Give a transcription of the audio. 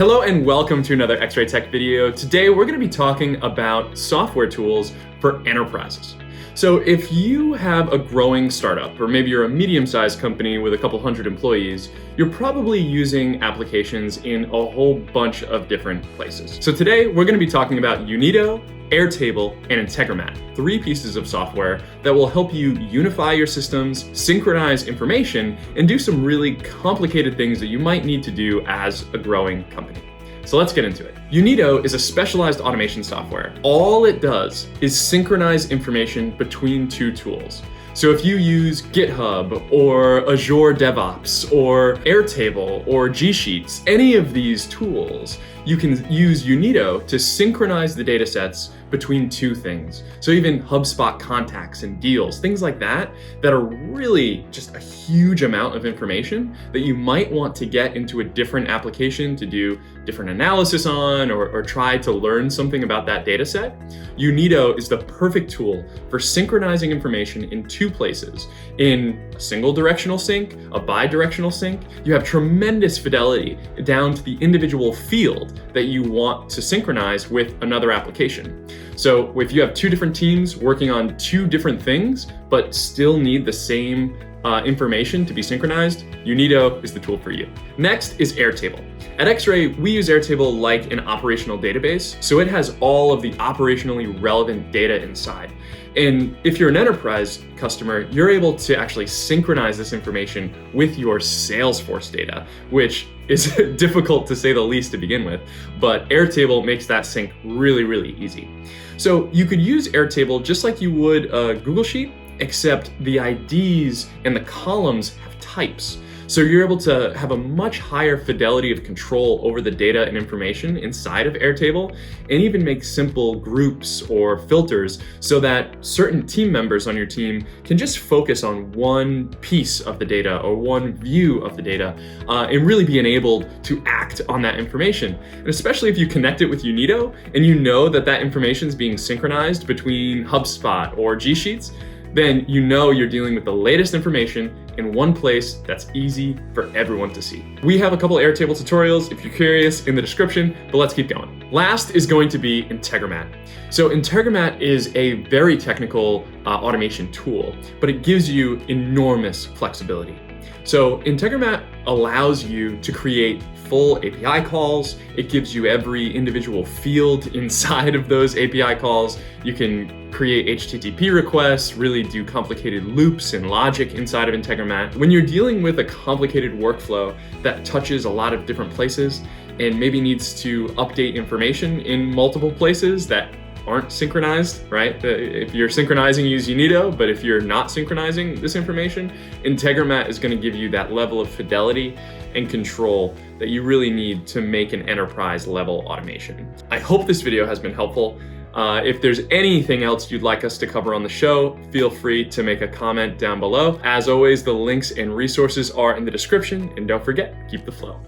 Hello and welcome to another X-Ray Tech video. Today we're going to be talking about software tools for enterprises. So if you have a growing startup, or maybe you're a medium-sized company with a couple hundred employees, you're probably using applications in a whole bunch of different places. So today we're going to be talking about Unito, Airtable, and Intergmat, three pieces of software that will help you unify your systems, synchronize information, and do some really complicated things that you might need to do as a growing company. So let's get into it. Unito is a specialized automation software. All it does is synchronize information between two tools. So if you use GitHub or Azure DevOps or Airtable or G Sheets, any of these tools, you can use Unito to synchronize the data sets between two things. So even HubSpot contacts and deals, things like that are really just a huge amount of information that you might want to get into a different application to do different analysis on or try to learn something about that data set. Unito is the perfect tool for synchronizing information in two places. In a single directional sync, a bi-directional sync, you have tremendous fidelity down to the individual field that you want to synchronize with another application. So if you have two different teams working on two different things, but still need the same information to be synchronized, Unito is the tool for you. Next is Airtable. At X-Ray, we use Airtable like an operational database, so it has all of the operationally relevant data inside. And if you're an enterprise customer, you're able to actually synchronize this information with your Salesforce data, which is difficult to say the least to begin with, but Airtable makes that sync really, really easy. So you could use Airtable just like you would a Google Sheet, except the IDs and the columns have types. So you're able to have a much higher fidelity of control over the data and information inside of Airtable, and even make simple groups or filters so that certain team members on your team can just focus on one piece of the data or one view of the data and really be enabled to act on that information. And especially if you connect it with Unito and you know that that information is being synchronized between HubSpot or G Sheets, then you know you're dealing with the latest information in one place that's easy for everyone to see. We have a couple Airtable tutorials if you're curious in the description, but let's keep going. Last is going to be Intergmat. So Intergmat is a very technical automation tool, but it gives you enormous flexibility. So Intergmat allows you to create full API calls. It gives you every individual field inside of those API calls. You can create HTTP requests, really do complicated loops and logic inside of Intergmat. When you're dealing with a complicated workflow that touches a lot of different places and maybe needs to update information in multiple places that aren't synchronized, right? If you're synchronizing, use Unito, but if you're not synchronizing this information, Intergmat is going to give you that level of fidelity and control that you really need to make an enterprise level automation. I hope this video has been helpful. If there's anything else you'd like us to cover on the show, feel free to make a comment down below. As always, the links and resources are in the description, and don't forget, keep the flow.